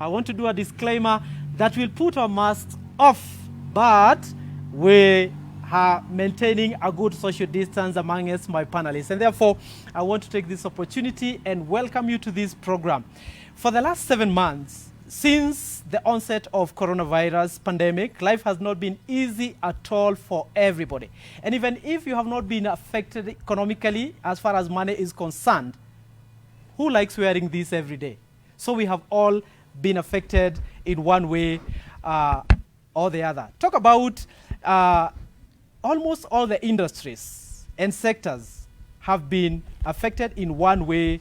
I want to do a disclaimer that we'll put our masks off, but we are maintaining a good social distance among us, my panelists. And therefore, I want to take this opportunity and welcome you to this program. For the last 7 months, since the onset of coronavirus pandemic, life has not been easy at all for everybody. And even if you have not been affected economically, as far as money is concerned, who likes wearing this every day? So we have all been affected in one way or the other. Talk about almost all the industries and sectors have been affected in one way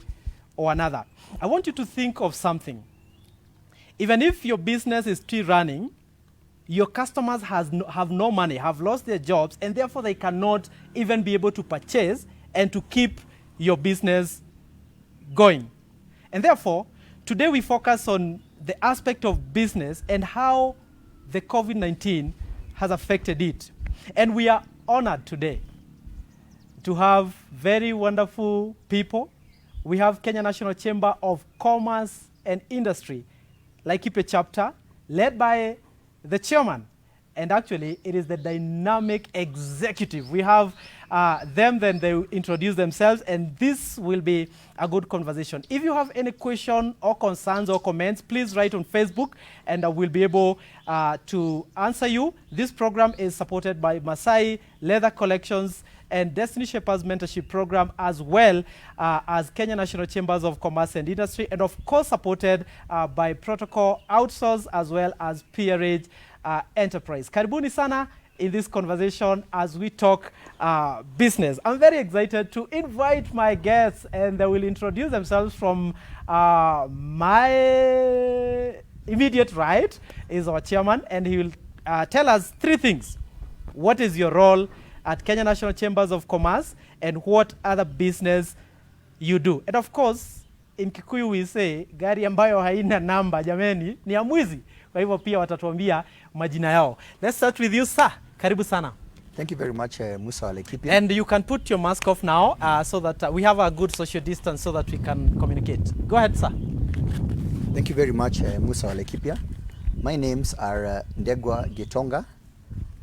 or another. I want you to think of something. Even if your business is still running, your customers have no money, have lost their jobs, and therefore they cannot even be able to purchase and to keep your business going. And therefore, today we focus on the aspect of business and how the COVID-19 has affected it. And we are honored today to have very wonderful people. We have Kenya National Chamber of Commerce and Industry, Laikipia chapter, led by the chairman. And actually, it is the dynamic executive. We have them, then they introduce themselves, and this will be a good conversation. If you have any question or concerns or comments, please write on Facebook, and I will be able to answer you. This program is supported by Masai Leather Collections and Destiny Shepherds Mentorship Program, as well as Kenya National Chambers of Commerce and Industry, and of course supported by Protocol Outsource, as well as PRH Enterprise. Karibuni sana in this conversation as we talk business. I'm very excited to invite my guests, and they will introduce themselves. From my immediate right is our chairman, and he will tell us 3 things. What is your role at Kenya National Chambers of Commerce, and what other business you do? And of course, in Kikuyu we say, gari ambayo haina namba jameni ni ya mwizi. Kwa hivyo pia watatuambia majina yao. Let's start with you, sir. Karibu sana. Thank you very much, Musa wa Laikipia. And you can put your mask off now so that we have a good social distance so that we can communicate. Go ahead, sir. Thank you very much, Musa wa Laikipia. My names are Ndegwa Gitonga.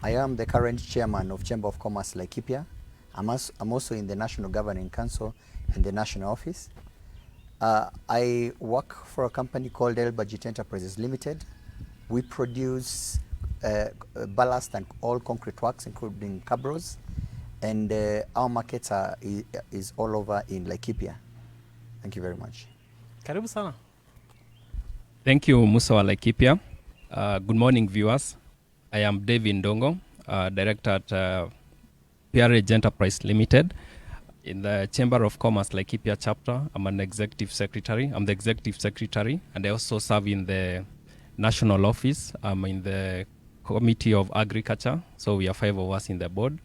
I am the current chairman of Chamber of Commerce Laikipia. I'm also in the National Governing Council in the national office. I work for a company called Budget Enterprises Limited. We produce ballast and all concrete works, including cabros, and our markets is all over in Laikipia. Thank you very much. Karibu sana. Thank you, Musa wa Laikipia. Good morning, viewers. I am David Ndongo, Director at PRH Enterprise Limited. In the Chamber of Commerce Laikipia chapter, I'm an executive secretary. I'm the executive secretary, and I also serve in the national office. I'm in the Committee of Agriculture, so we are 5 of us in the board.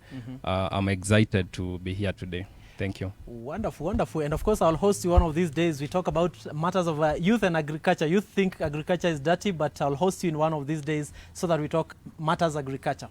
I'm excited to be here today. Thank you. Wonderful, wonderful. And of course, I'll host you one of these days. We talk about matters of youth and agriculture. You think agriculture is dirty, but I'll host you in one of these days so that we talk matters agriculture.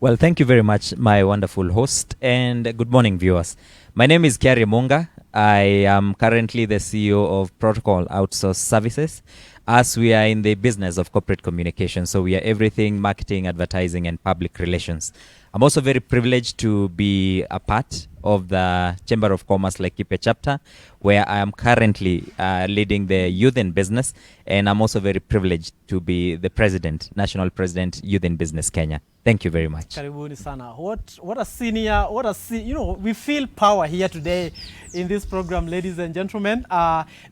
Well, thank you very much, my wonderful host, and good morning, viewers. My name is Kiari Munga. I am currently the CEO of Protocol Outsource Services, as we are in the business of corporate communication. So we are everything marketing, advertising, and public relations. I'm also very privileged to be a part of the Chamber of Commerce Laikipia chapter, where I am currently leading the youth in business, and I'm also very privileged to be the president, national president, Youth in Business Kenya. Thank you very much. Karibuni sana. What a senior, you know, we feel power here today in this program, ladies and gentlemen.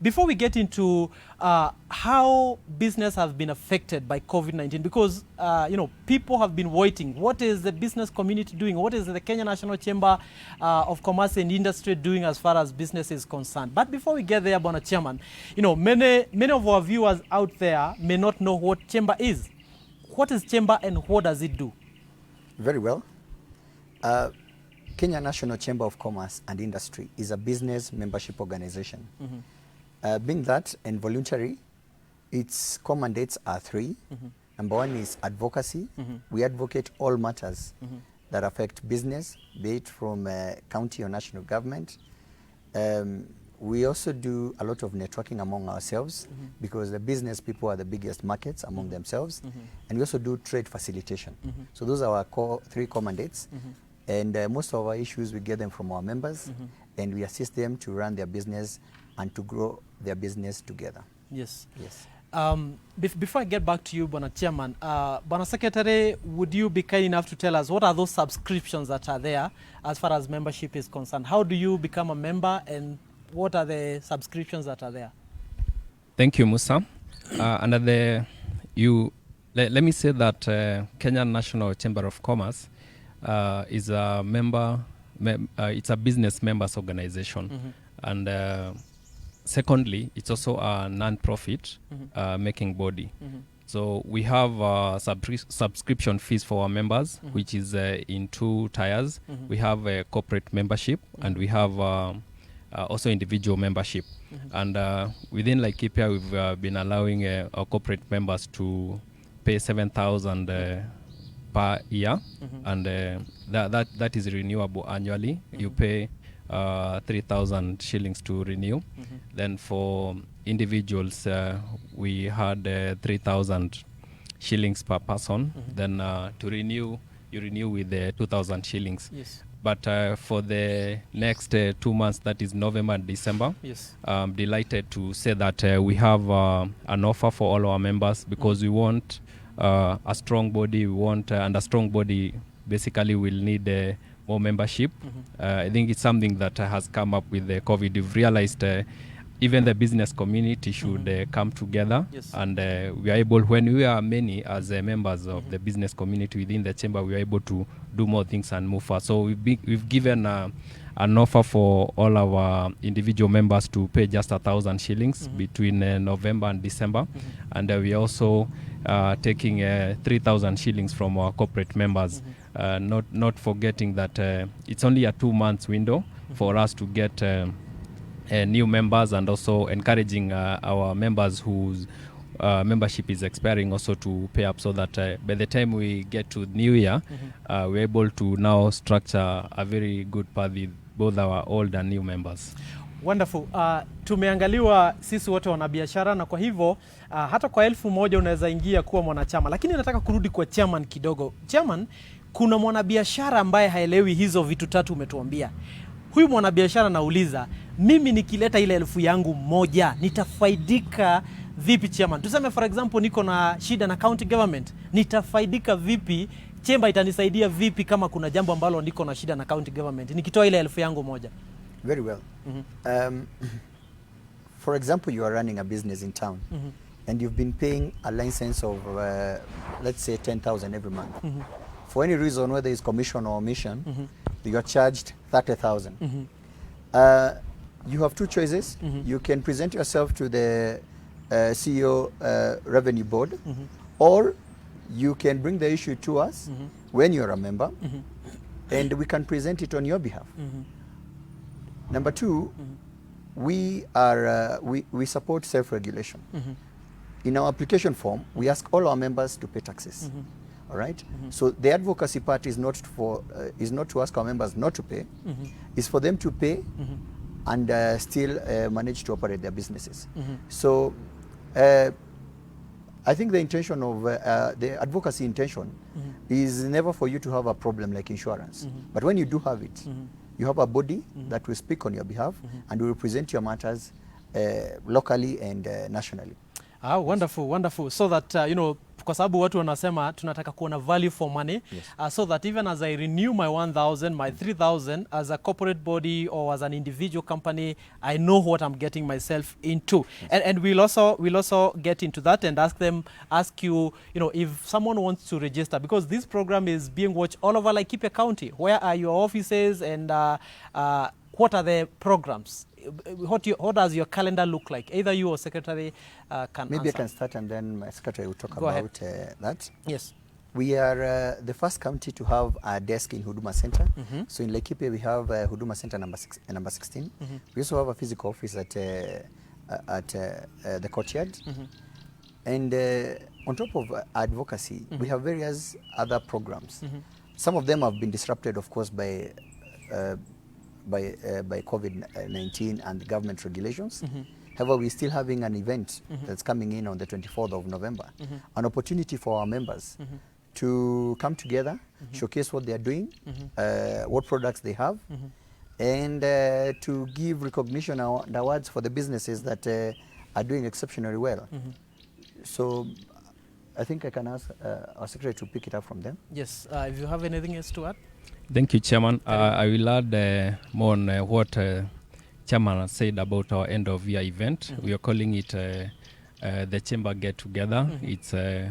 Before we get into how business has been affected by COVID-19, because, you know, people have been waiting. What is the business community doing? What is the Kenya National Chamber of Commerce and Industry doing as far as business is concerned? But before we get there, Bwana Chairman, you know, many of our viewers out there may not know what Chamber is. What is Chamber and what does it do? Very well. Kenya National Chamber of Commerce and Industry is a business membership organization. Being that and voluntary, its core mandates are 3. Number 1 is advocacy. We advocate all matters that affect business, be it from county or national government. we also do a lot of networking among ourselves because the business people are the biggest markets among themselves. And we also do trade facilitation. So those are our three core mandates. And most of our issues, we get them from our members, and we assist them to run their business and to grow their business together. Yes. Yes. Before I get back to you, Bwana Chairman, Bwana Secretary, would you be kind enough to tell us what are those subscriptions that are there as far as membership is concerned? How do you become a member, and what are the subscriptions that are there? Thank you, Musa. Let me say that Kenya National Chamber of Commerce is a member. It's a business members organization, and secondly, it's also a non-profit making body. So we have subscription fees for our members, which is in two tiers. We have a corporate membership, and we have also individual membership. And within Laikipia, we've been allowing our corporate members to pay 7,000 per year, and that is renewable annually. You pay 3,000 shillings to renew. Then for individuals, we had 3,000 shillings per person. Then to renew, you renew with 2,000 shillings. Yes. But for the next 2 months, that is November and December, Yes. I'm delighted to say that we have an offer for all our members, because we want a strong body. We want, and a strong body basically will need more membership. I think it's something that has come up with the COVID. We've realized even the business community should come together. Yes. And we are able, when we are many as members of the business community within the chamber, we are able to do more things and move fast. So we've given an offer for all our individual members to pay just 1,000 shillings between November and December. And we are also taking 3,000 shillings from our corporate members. Not forgetting that it's only a 2 months window for us to get new members, and also encouraging our members whose membership is expiring also to pay up, so that by the time we get to New Year, we're able to now structure a very good path with both our old and new members. Wonderful. Tumeangaliwa sisi wote wanabiashara, na kwa hivyo hata kwa 1,000 unaweza ingia kuwa mwanachama. Lakini nataka kurudi kwa chairman kidogo. Chairman, kuna mwanabiashara ambaye haelewi hizo vitu tatu umetuambia. Huyu mwanabiashara nauliza, mimi nikileta ile 1,000 yangu moja, nitafaidika vipi chairman? Tuseme for example niko na shida na county government, nitafaidika vipi? Chamber itanisaidia vipi kama kuna jambo ambalo niko na shida na county government nikitoa ile 1,000 yangu moja? Very well. For example, you are running a business in town, and you've been paying a license of, let's say, 10,000 every month. For any reason, whether it's commission or omission, you are charged 30,000. You have two choices. You can present yourself to the CEO Revenue Board, or you can bring the issue to us when you're a member, and we can present it on your behalf. Number two, we support self-regulation. In our application form, we ask all our members to pay taxes. All right. So the advocacy part is not to ask our members not to pay. It's for them to pay and still manage to operate their businesses. So I think the intention of the advocacy intention is never for you to have a problem like insurance. But when you do have it, you have a body that will speak on your behalf and will represent your matters locally and nationally. Wonderful, wonderful. So that, you know, kwa sababu watu wanasema tunataka kuona value for money, so that even as I renew my 1,000, my 3,000 as a corporate body or as an individual company, I know what I'm getting myself into. And we'll also get into that and ask you, you know, if someone wants to register, because this program is being watched all over Laikipia County. Where are your offices, and what are the programs? What does your calendar look like? Either you or secretary can Maybe answer. I can start, and then my secretary will talk Go about that. Yes. We are the first county to have a desk in Huduma Center. So in Laikipia, we have Huduma Center number 16. We also have a physical office at the courtyard. And on top of advocacy, we have various other programs. Some of them have been disrupted, of course, by by COVID-19 and the government regulations. However, we're still having an event that's coming in on the 24th of November, an opportunity for our members to come together, showcase what they are doing, what products they have, and to give recognition and awards for the businesses that are doing exceptionally well. So I think I can ask our secretary to pick it up from them. Yes, if you have anything else to add. Thank you, Chairman. I will add more on what Chairman has said about our end of year event. We are calling it the Chamber Get Together. It's our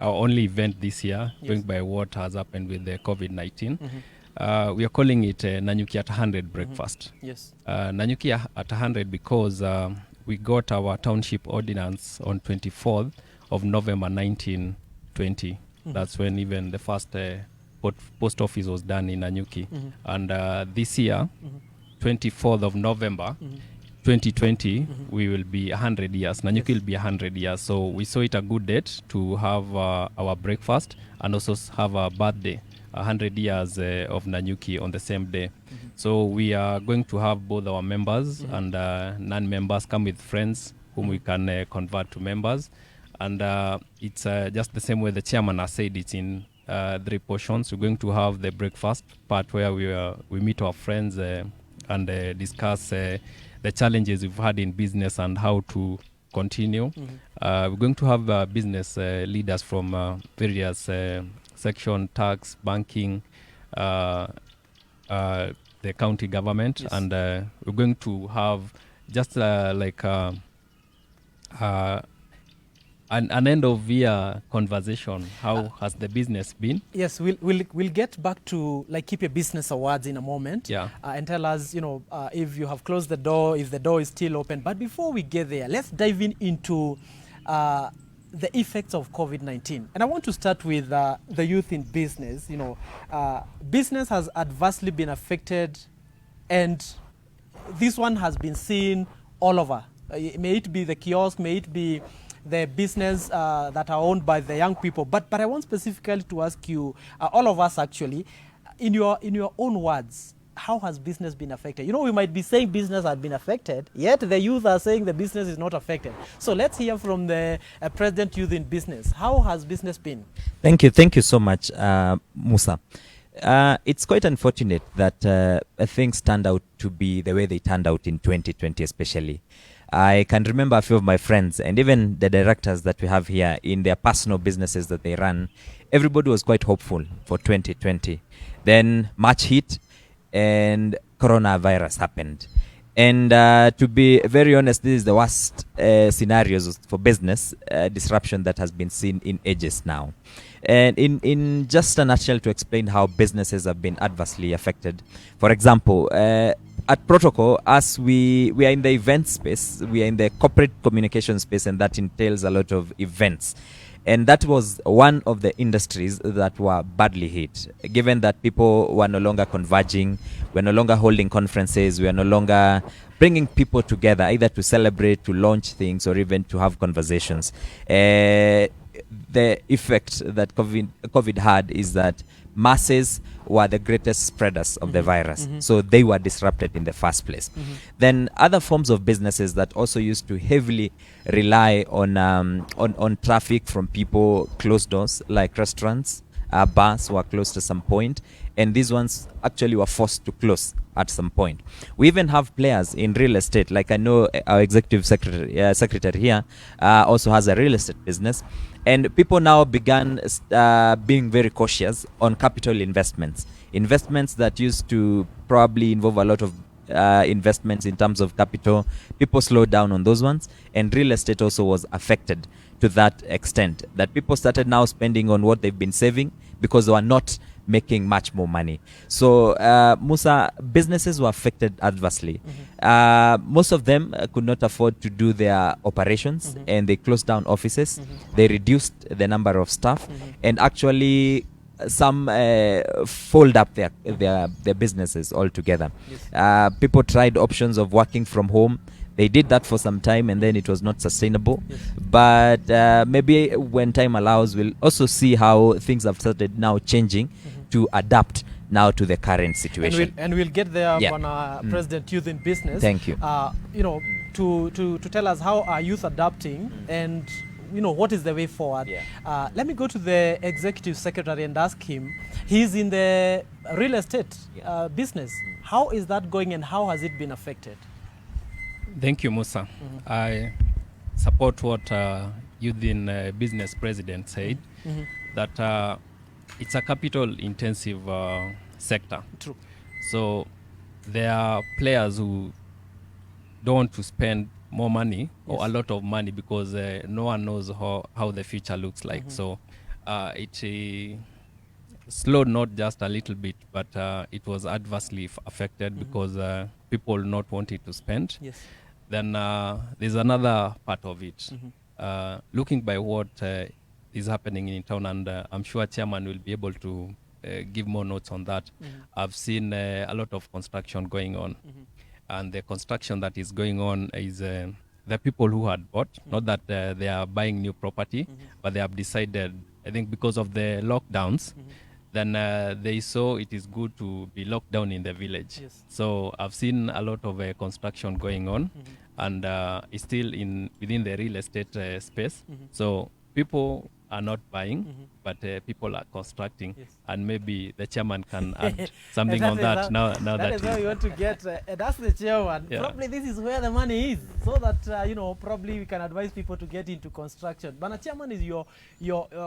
only event this year, going by what has happened with the COVID-19. We are calling it Nanyuki at 100 breakfast. Yes. Nanyuki at 100 because we got our township ordinance on 24th of November 1920. That's when even the first post office was done in Nanyuki. And this year, 24th of November 2020, we will be 100 years. Nanyuki will be 100 years. So we saw it a good date to have our breakfast and also have a birthday, 100 years of Nanyuki on the same day. So we are going to have both our members and non-members come with friends whom we can convert to members. And it's just the same way the chairman has said, it's in 3 portions. We're going to have the breakfast part where we meet our friends and discuss the challenges we've had in business and how to continue. We're going to have business leaders from various section, tax, banking, the county government, and we're going to have just like an end of year conversation. How has the business been? Yes, we'll get back to Laikipia Business Awards in a moment. Yeah. And tell us, if you have closed the door, if the door is still open. But before we get there, let's dive into the effects of COVID-19. And I want to start with the youth in business. Business has adversely been affected, and this one has been seen all over. May it be the kiosk, may it be the business that are owned by the young people. But I want specifically to ask you, all of us actually, in your own words, how has business been affected? We might be saying business has been affected, yet the youth are saying the business is not affected. So let's hear from the President Youth in Business. How has business been? Thank you so much, Musa. It's quite unfortunate that things turned out to be the way they turned out in 2020 especially. I can remember a few of my friends and even the directors that we have here in their personal businesses that they run. Everybody was quite hopeful for 2020. Then March hit and coronavirus happened. And to be very honest, this is the worst scenarios for business disruption that has been seen in ages now. And in just a nutshell, to explain how businesses have been adversely affected. For example, at Protocol, as we are in the event space, we are in the corporate communication space, and that entails a lot of events. And that was one of the industries that were badly hit, given that people were no longer converging, we're no longer holding conferences, we are no longer bringing people together, either to celebrate, to launch things, or even to have conversations. The effect that COVID had is that masses were the greatest spreaders of the virus. So they were disrupted in the first place. Then other forms of businesses that also used to heavily rely on traffic from people closed doors, like restaurants, bars were closed at some point, and these ones actually were forced to close at some point. We even have players in real estate, like I know our executive secretary here also has a real estate business. And people now began being very cautious on capital investments. Investments that used to probably involve a lot of investments in terms of capital. People slowed down on those ones. And real estate also was affected to that extent, that people started now spending on what they've been saving because they were not making much more money. So Musa, businesses were affected adversely. Most of them could not afford to do their operations, and they closed down offices. They reduced the number of staff, and actually some fold up their businesses altogether. People tried options of working from home. They did that for some time, and then it was not sustainable. But maybe when time allows, we'll also see how things have started now changing to adapt now to the current situation. And we'll get there, Yeah. President Youth in Business. Thank you. You know, to tell us how are youth adapting and you know what is the way forward. Yeah. Let me go to the executive secretary and ask him. He's in the real estate business. How is that going and how has it been affected? Thank you, Musa. I support what Youth in Business President said, that it's a capital-intensive sector. True. So there are players who don't want to spend more money or a lot of money because no one knows how the future looks like. So it slowed not just a little bit, but it was adversely affected because people not wanting to spend. Yes. Then there's another part of it. Looking by what is happening in town, and I'm sure Chairman will be able to give more notes on that. I've seen a lot of construction going on. And the construction that is going on is the people who had bought, not that they are buying new property, but they have decided, I think because of the lockdowns, then they saw it is good to be locked down in the village. Yes. So I've seen a lot of construction going on, and it's still within the real estate space. So people are not buying, but people are constructing. Yes. And maybe the chairman can add something on that now that is where we want to get. That's the chairman. Yeah. Probably this is where the money is, so that you know, probably we can advise people to get into construction. But chairman is your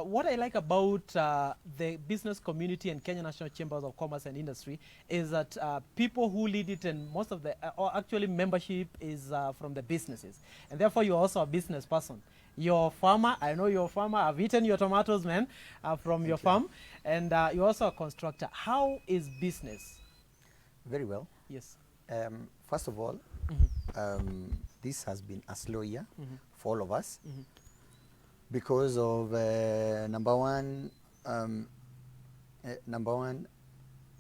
what I like about the business community and Kenya National Chambers of Commerce and Industry is that people who lead it and most of the or actually membership is from the businesses, and therefore you're also a business person. You're a farmer. I know you're a farmer. I've eaten your tomatoes, man, from your farm. And you're also a constructor. How is business? Very well. Yes. First of all, this has been a slow year for all of us because of number one,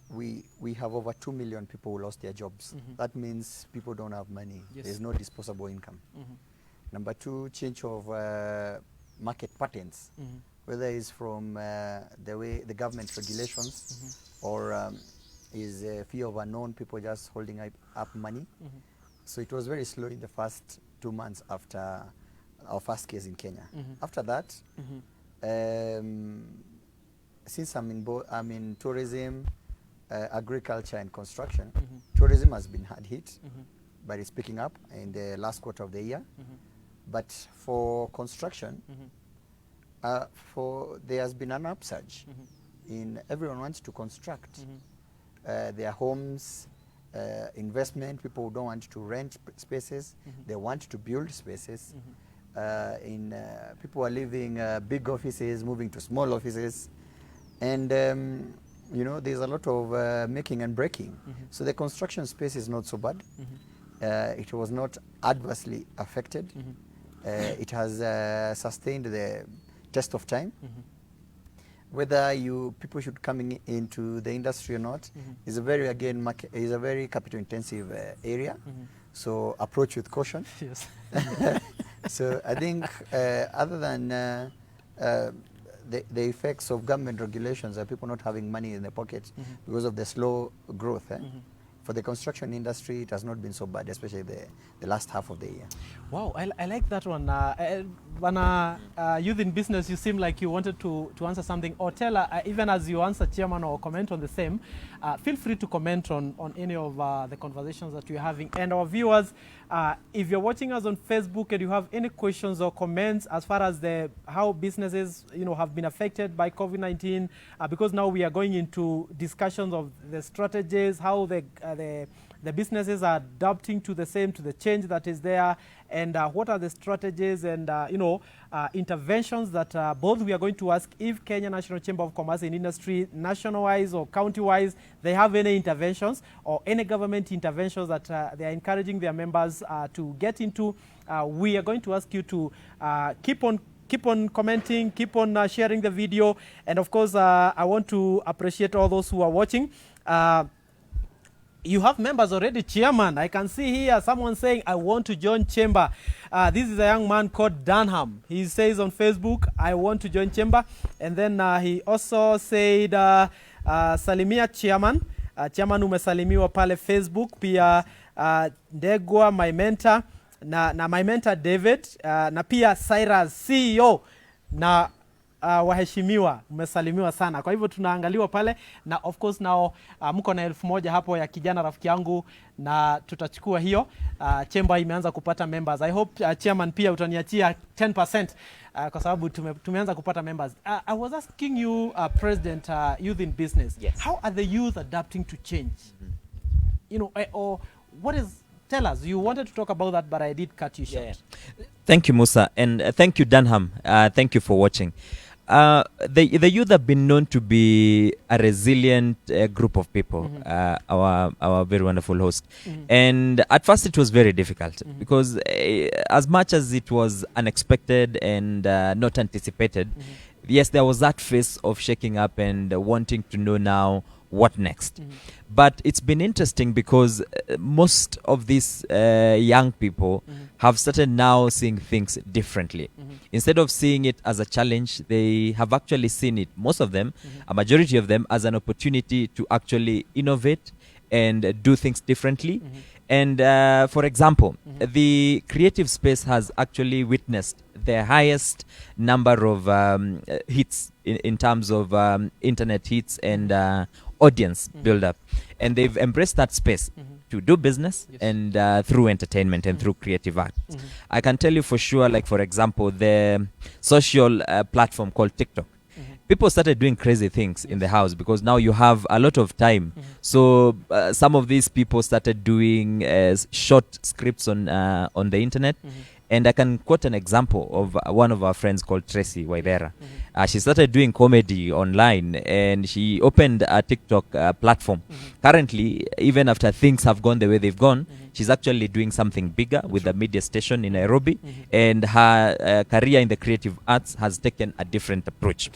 we have over 2 million people who lost their jobs. That means people don't have money. Yes. There's no disposable income. Number two, change of market patterns, whether it's from the way the government regulations or is a fear of unknown, people just holding up money. So it was very slow in the first 2 months after our first case in Kenya. After that, since I'm in tourism, agriculture and construction, tourism has been hard hit, but it's picking up in the last quarter of the year. But for construction, there has been an upsurge in everyone wants to construct their homes, investment. People don't want to rent spaces; they want to build spaces. People are leaving big offices, moving to small offices, and you know, there's a lot of making and breaking. So the construction space is not so bad. It was not adversely affected. It has sustained the test of time. Whether people should coming into the industry or not is a very capital intensive area. So approach with caution. Yes. So I think other than the effects of government regulations and people not having money in their pockets because of the slow growth. For the construction industry, it has not been so bad, especially the last half of the year. Wow, I like that one. Youth in Business, you seem like you wanted to answer something. Or tell, even as you answer, Chairman, or comment on the same, feel free to comment on any of the conversations that we're having. And our viewers, if you're watching us on Facebook and you have any questions or comments as far as how businesses have been affected by COVID-19, because now we are going into discussions of the strategies, how the businesses are adapting to the change that is there, and what are the strategies and interventions that both we are going to ask if Kenya National Chamber of Commerce and Industry, national-wise or county-wise, they have any interventions or any government interventions that they are encouraging their members to get into. We are going to ask you to keep on commenting, keep on sharing the video, and of course I want to appreciate all those who are watching. You have members already, Chairman. I can see here someone saying, I want to join Chamber. This is a young man called Dunham. He says on Facebook, I want to join Chamber. And then he also said, salimia chairman. Chairman umesalimiwa pale Facebook, pia Ndegwa my mentor na my mentor David, na pia Cyrus CEO na waheshimiwa umesalimiwa sana. Kwa hivyo tunaangaliwa pale, na of course nao mko na 1000 hapo ya kijana rafiki yangu, na tutachukua hiyo. Chamber imeanza kupata members. I hope chairman pia utaniachia 10% kwa sababu tumeanza kupata members. I was asking you, President, Youth in Business. Yes. How are the youth adapting to change? You know, or what is, tell us. You wanted to talk about that, but I did cut you short. Yeah. Thank you, Musa, and thank you, Dunham. Thank you for watching. The youth have been known to be a resilient group of people, our very wonderful host. And at first it was very difficult because as much as it was unexpected and not anticipated, yes, there was that phase of shaking up and wanting to know now what next. But it's been interesting because most of these young people have started now seeing things differently. Instead of seeing it as a challenge, they have actually seen it, most of them, a majority of them, as an opportunity to actually innovate and do things differently. And for example, the creative space has actually witnessed the highest number of hits in terms of internet hits and audience build up, and they've embraced that space to do business and through entertainment and through creative art. I can tell you for sure, like for example, the social platform called TikTok. People started doing crazy things in the house because now you have a lot of time. So some of these people started doing short scripts on the internet. And I can quote an example of one of our friends called Tracy Waithera. She started doing comedy online, and she opened a TikTok platform. Currently, even after things have gone the way they've gone, she's actually doing something bigger with a media station in Nairobi, and her career in the creative arts has taken a different approach.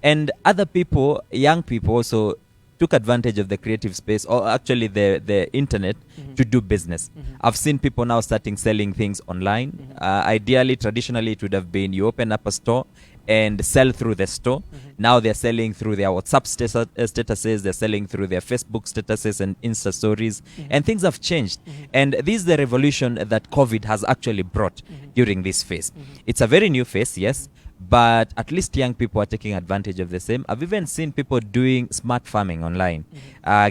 And other people, young people also took advantage of the creative space, or actually the internet, to do business. I've seen people now starting selling things online. Ideally, traditionally, it would have been you open up a store and sell through the store. Now they're selling through their WhatsApp statuses, they're selling through their Facebook statuses and Insta stories, and things have changed. And this is the revolution that COVID has actually brought during this phase. It's a very new phase, yes, but at least young people are taking advantage of the same. I've even seen people doing smart farming online,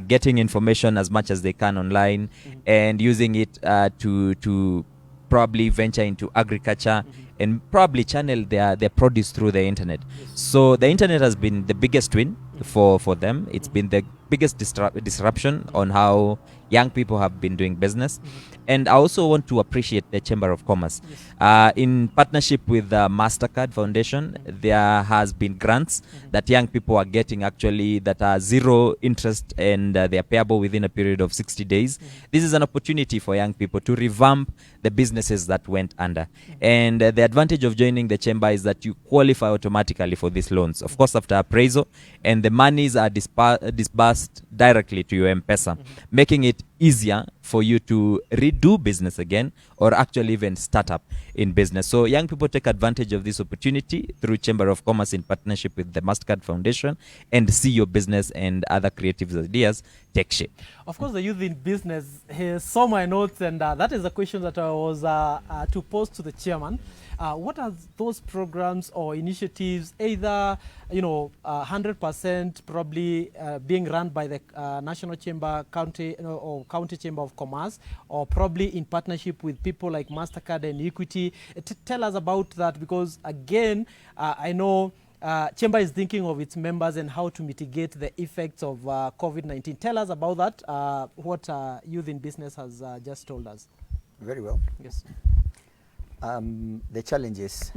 getting information as much as they can online, and using it to probably venture into agriculture and probably channel their produce through the internet. So the internet has been the biggest win for them. It's been the biggest disruption on how young people have been doing business. And I also want to appreciate the Chamber of Commerce. In partnership with the MasterCard Foundation, there has been grants that young people are getting actually that are zero interest, and they are payable within a period of 60 days. This is an opportunity for young people to revamp the businesses that went under. And the advantage of joining the Chamber is that you qualify automatically for these loans. Of course, after appraisal, and the monies are disbursed directly to your M-Pesa, making it easier for you to redo business again, or actually even start up in business. So young people take advantage of this opportunity through Chamber of Commerce in partnership with the MasterCard Foundation, and see your business and other creative ideas take shape. Of course, the youth in business, he saw my notes, and that is a question that I was to pose to the chairman. What are those programs or initiatives, either 100% probably being run by the National Chamber, County or County Chamber of Commerce, or probably in partnership with people like MasterCard and Equity? Tell us about that, because again, I know Chamber is thinking of its members and how to mitigate the effects of COVID-19. Tell us about that, what Youth in Business has just told us. Very well. Yes. The challenges,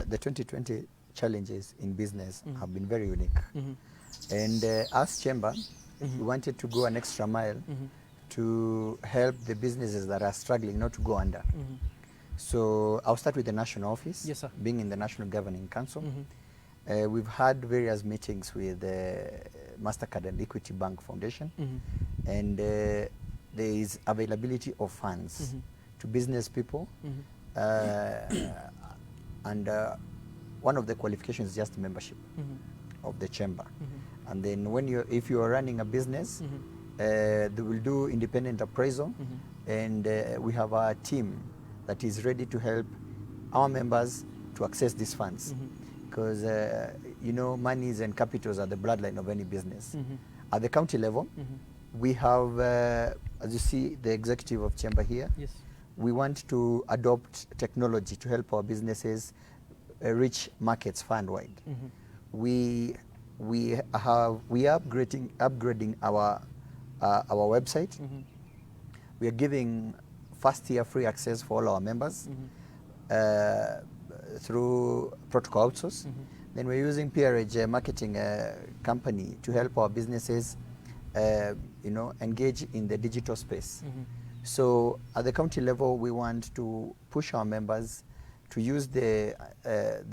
the 2020 challenges in business have been very unique. And as Chamber, we wanted to go an extra mile to help the businesses that are struggling not to go under. So I'll start with the national office. Yes, sir. Being in the National Governing Council. We've had various meetings with MasterCard and Equity Bank Foundation, and there is availability of funds to business people, and one of the qualifications is just membership of the chamber. And then if you are running a business, they will do independent appraisal, and we have a team that is ready to help our members to access these funds. Because monies and capitals are the bloodline of any business. At the county level, we have, as you see, the executive of Chamber here. Yes. We want to adopt technology to help our businesses reach markets fund-wide. We are upgrading our website. We are giving first-year free access for all our members through Protocol Outsource. Then we're using PRH marketing company to help our businesses, engage in the digital space. So at the county level, we want to push our members to use the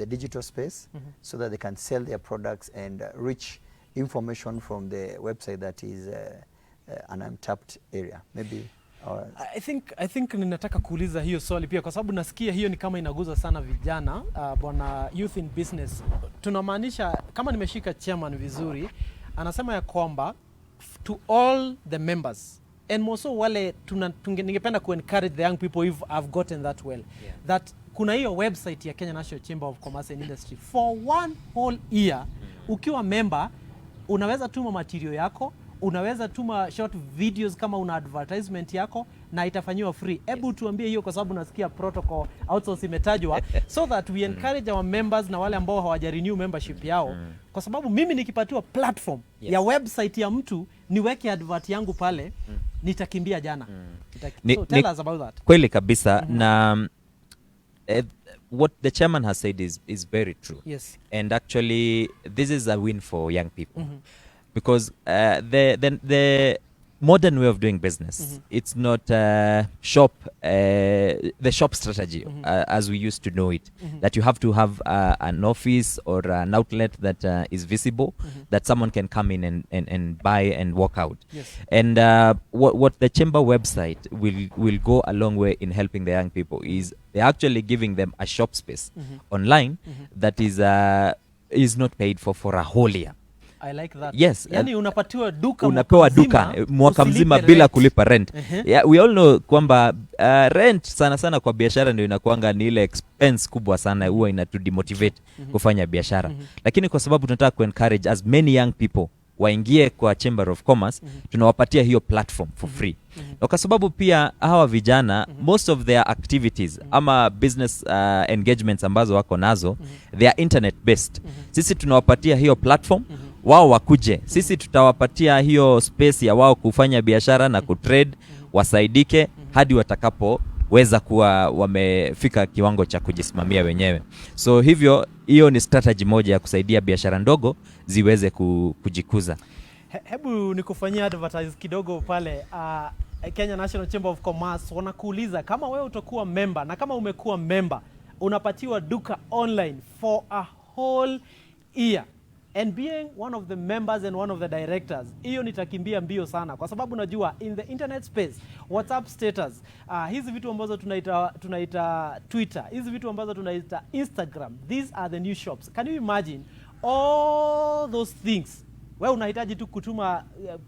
digital space so that they can sell their products and reach information from the website that is an untapped area. Maybe I think ninataka kuuliza hiyo swali pia kwa sababu nasikia hiyo ni kama inaguza sana vijana, bwana youth in business. Tunamaanisha kama nimeshika chairman vizuri, anasema ya kwamba to all the members and also wale ningependa ku encourage the young people if I've gotten that well, that kuna hiyo website ya Kenya National Chamber of Commerce and Industry for one whole year. Ukiwa member unaweza tuma material yako, unaweza tuma short videos kama una advertisement yako na itafanyiwa free. Hebu tuambie hiyo kwa sababu nasikia Protocol Outsource imetajwa so that we encourage our members na wale ambao hawajarenew membership yao, kwa sababu mimi nikipatiwa platform ya website ya mtu niweke advert yangu pale nitakimbia jana. So tell us about that. Kweli kabisa na what the chairman has said is very true. Yes. And actually this is a win for young people. Because the modern way of doing business, it's not the shop strategy as we used to know it, that you have to have an office or an outlet that is visible, that someone can come in and buy and walk out. Yes. And what the chamber website will go a long way in helping the young people is they're actually giving them a shop space online that is not paid for a whole year. I like that. Yes. Yani unapatiwa duka, unapewa duka mwaka mzima bila kulipa rent. Yeah, we all know kwamba rent sana kwa biashara ndio inakuanga ni ile expense kubwa sana, huwa inatudemotivate kufanya biashara. Lakini kwa sababu tunataka ku encourage as many young people waingie kwa Chamber of Commerce, tunawapatia hiyo platform for free. Na kwa sababu pia hawa vijana most of their activities ama business engagements ambazo wako nazo they are internet based. Sisi tunawapatia hiyo platform, wao wakuje. Sisi tutawapatia hiyo space ya wao kufanya biashara na kutrade, wasaidike hadi watakapoweza kuwa wamefika kiwango cha kujisimamia wenyewe. So hivyo hiyo ni strategy moja ya kusaidia biashara ndogo ziweze kujikuza. Hebu nikufanyia advertise kidogo pale. Kenya National Chamber of Commerce wanakuuliza kama wewe utakuwa member, na kama umekuwa member unapatiwa duka online for a whole year. And being one of the members and one of the directors, hiyo nitakimbia mbio sana kwa sababu najua in the internet space, WhatsApp status, hizi vitu ambazo tunaita Twitter, hizi vitu ambazo tunaita Instagram, these are the new shops. Can you imagine all those things? Wewe unahitaji tu kutuma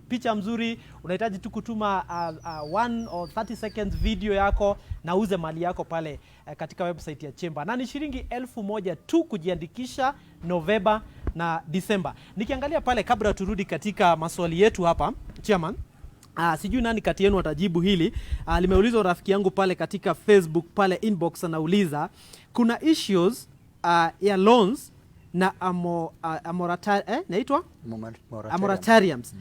picha mzuri, unahitaji tu kutuma 1 or 30 seconds video yako na uze mali yako pale katika website ya Chamber. Na ni shilingi 1,000 tu kujiandikisha November na December. Nikiangalia pale kabla turudi katika maswali yetu hapa, Chairman, sijui nani kati yenu atajibu hili. Limeulizwa rafiki yangu pale katika Facebook pale inbox, anauliza kuna issues ya loans na moratoriums.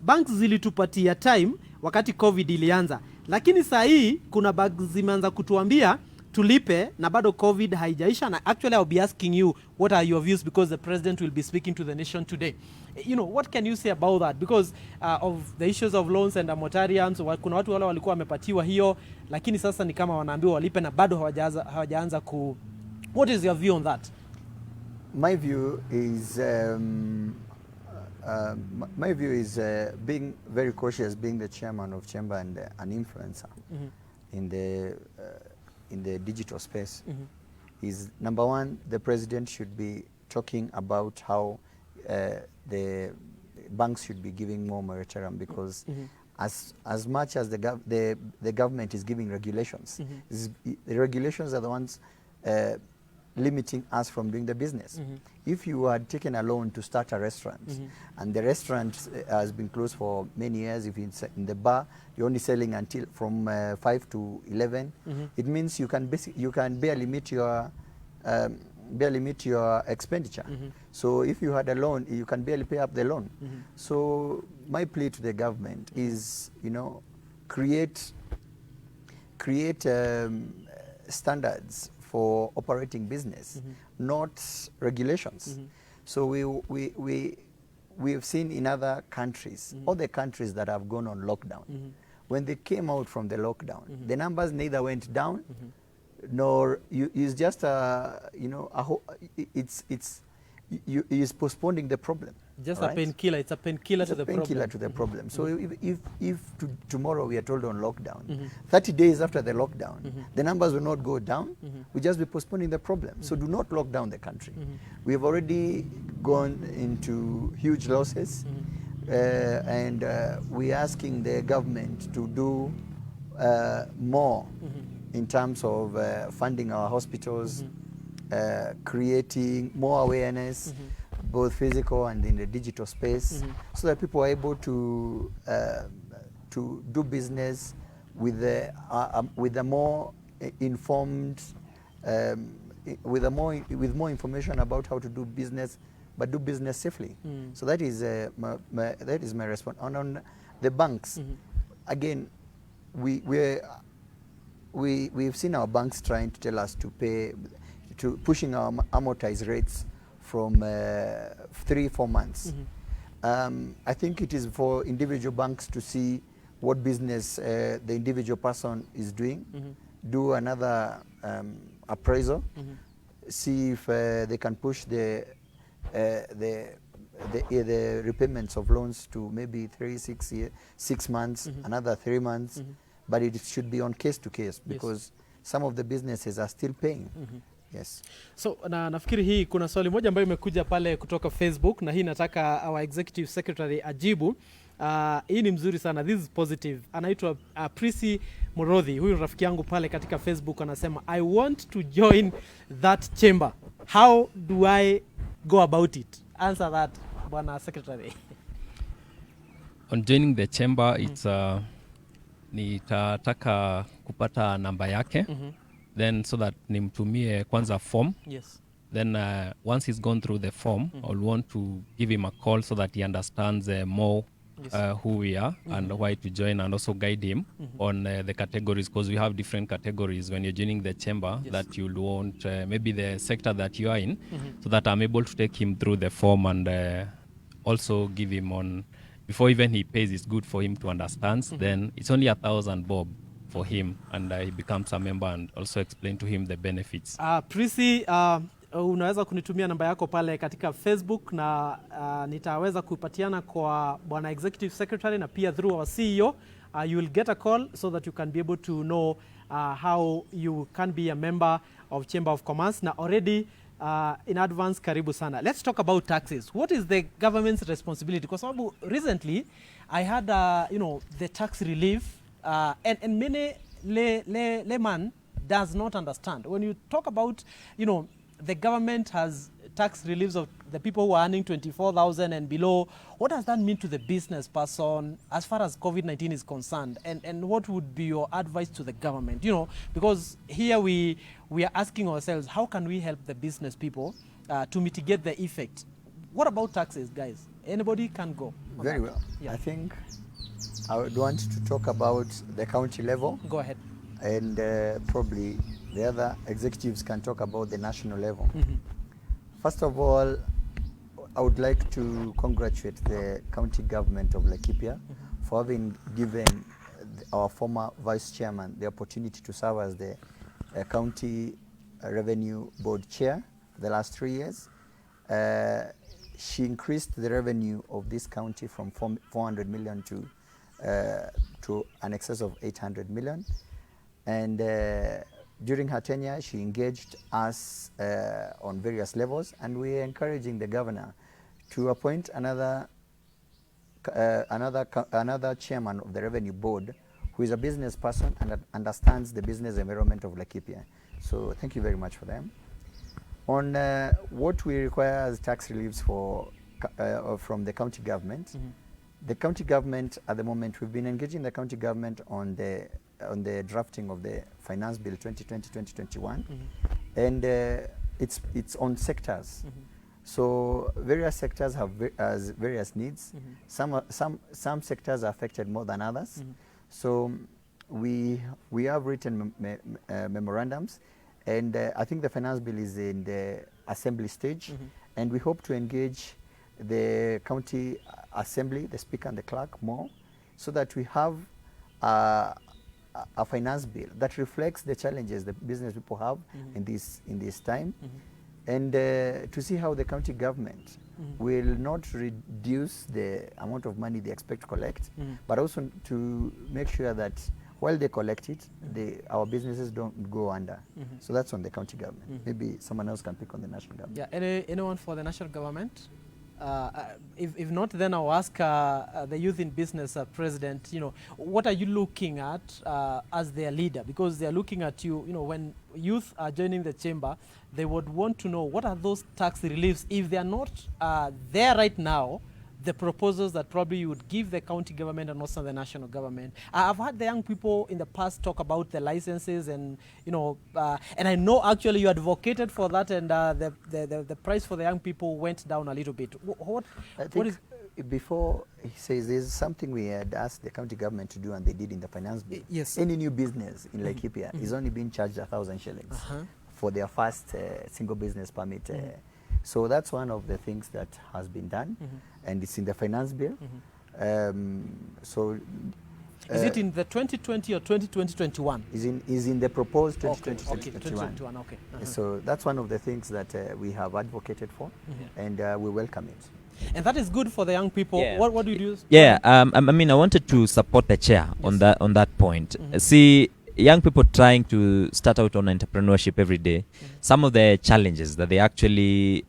Banks zilitupatia time wakati COVID ilianza, lakini saa hii kuna banks zimeanza kutuambia tulipe na bado COVID haijaisha. Na actually I'll be asking you what are your views, because the president will be speaking to the nation today. What can you say about that, because of the issues of loans and moratoriums? Kuna watu wale walikuwa wamepatiwa hiyo lakini sasa ni kama wanaambiwa walipe na bado hawajaanza ku. What is your view on that? My view is being very cautious, being the chairman of Chamber and an influencer in the digital space. Is number one, the president should be talking about how the banks should be giving more moratorium, because as much as the government is giving regulations, the regulations are the ones limiting us from doing the business. If you had taken a loan to start a restaurant, and the restaurant has been closed for many years, if it's in the bar, you're only selling until from 5 to 11, it means you can barely meet your expenditure. So if you had a loan, you can barely pay up the loan. So my plea to the government is, you know, create standards for operating business, not regulations. So we have seen in other countries, all the countries that have gone on lockdown, when they came out from the lockdown, the numbers neither went down, nor it's just you know, it's postponing the problem. Just a painkiller. It's a painkiller to the problem. Painkiller to the problem. So if tomorrow we are told on lockdown, 30 days after the lockdown, the numbers will not go down. We'll just be postponing the problem. So do not lock down the country. We have already gone into huge losses, and we're asking the government to do more in terms of funding our hospitals, creating more awareness, both physical and in the digital space, so that people are able to do business with a more informed, with more information about how to do business, but do business safely. So that is my response. And on the banks, again, we've seen our banks trying to tell us to pay, pushing our amortized rates from 3-4 months. I think it is for individual banks to see what business the individual person is doing, do another appraisal, see if they can push the repayments of loans to maybe 6 months, another 3 months, but it should be on case to case, because some of the businesses are still paying. Yes. So nafikiri hii kuna swali moja ambayo imekuja pale kutoka Facebook, na hii nataka our executive secretary ajibu. Hii ni mzuri sana. This is positive. Anaitwa Prisi Murodhi. Huyu rafiki yangu pale katika Facebook anasema, I want to join that chamber. How do I go about it? Answer that, Bwana Secretary. On joining the chamber, it's nitataka kupata namba yake. Then so that nimtumie kwanza form. Yes. Then once he's gone through the form, I'll want to give him a call so that he understands more who we are and why to join, and also guide him on the categories, because we have different categories when you're joining the chamber that you'll want maybe the sector that you are in, so that I'm able to take him through the form and also give him on, before even he pays, it's good for him to understand. Then it's only 1,000 bob for him, and he becomes a member, and also explain to him the benefits. Prisi, unaweza kunitumia namba yako pale katika Facebook, na nitaweza kupatiana kwa Bwana Executive Secretary, na pia through our CEO. You will get a call so that you can be able to know how you can be a member of Chamber of Commerce. Na already in advance, karibu sana. Let's talk about taxes. What is the government's responsibility? Because recently I had the tax relief, and many layman does not understand. When you talk about, the government has tax reliefs of the people who are earning 24,000 and below, what does that mean to the business person as far as COVID-19 is concerned? And what would be your advice to the government? Because here we are asking ourselves, how can we help the business people to mitigate the effect? What about taxes, guys? Anybody can go. Very well. Yeah. I think I would want to talk about the county level. Go ahead. And probably the other executives can talk about the national level. First of all, I would like to congratulate the county government of Laikipia for having given our former vice chairman the opportunity to serve as the county revenue board chair for the last 3 years. She increased the revenue of this county from 400 million to an excess of 800 million. And during her tenure, she engaged us on various levels, and we are encouraging the governor to appoint another chairman of the revenue board who is a business person and understands the business environment of Laikipia. So thank you very much for them. On what we require as tax reliefs for from the county government, the county government at the moment, we've been engaging the county government on the drafting of the Finance Bill 2020-2021, and it's on sectors. So various sectors have various needs. Some sectors are affected more than others. So we have written memorandums, and I think the finance bill is in the assembly stage, and we hope to engage the county assembly, the speaker and the clerk more, so that we have a finance bill that reflects the challenges the business people have in this time, and to see how the county government will not reduce the amount of money they expect to collect, but also to make sure that while they collect it, our businesses don't go under. So that's on the county government. Maybe someone else can pick on the national government. Yeah, anyone for the national government? If not, then I'll ask the Youth in Business President, what are you looking at as their leader? Because they're looking at you, when youth are joining the chamber, they would want to know what are those tax reliefs, if they are not there right now, the proposals that probably you would give the county government and also the national government. I've heard the young people in the past talk about the licenses, and and I know actually you advocated for that, and the price for the young people went down a little bit. What is before he says, there's something we had asked the county government to do, and they did in the finance bill. Yes. Any new business in Laikipia is only being charged 1,000 shillings for their first single business permit. So that's one of the things that has been done, and it's in the finance bill. So is it in the 2020 or 2020-21? Is in the proposed 2020-2021. Okay, 2021, okay. So that's one of the things that we have advocated for, and we welcome it. And that is good for the young people. Yeah. What do you do? Yeah, I mean, I wanted to support the chair on that point. See, young people trying to start out on entrepreneurship every day, some of the challenges that they actually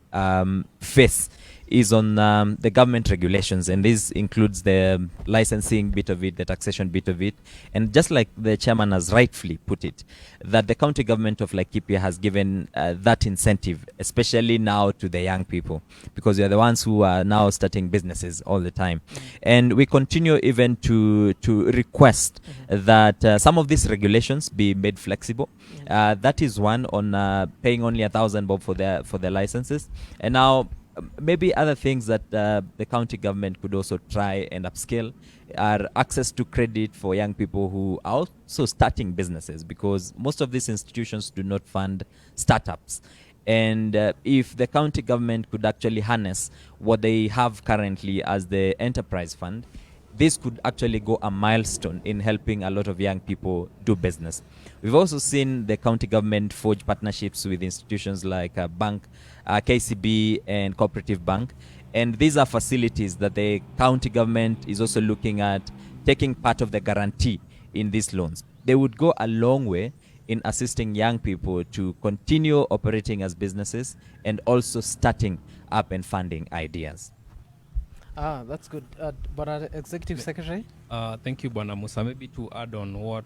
face is on the government regulations, and this includes the licensing bit of it, the taxation bit of it, and just like the chairman has rightfully put it, that the county government of Laikipia has given that incentive, especially now to the young people, because they are the ones who are now starting businesses all the time. And we continue even to request that some of these regulations be made flexible. That is one on paying only 1,000 bob for their licenses, and now maybe other things that the county government could also try and upscale are access to credit for young people who are also starting businesses, because most of these institutions do not fund startups. And if the county government could actually harness what they have currently as the enterprise fund, this could actually go a milestone in helping a lot of young people do business. We've also seen the county government forge partnerships with institutions like bank, KCB and Cooperative Bank. And these are facilities that the county government is also looking at taking part of the guarantee in these loans. They would go a long way in assisting young people to continue operating as businesses and also starting up and funding ideas. That's good. But Executive Secretary? Thank you, Bwana Musa. Maybe to add on what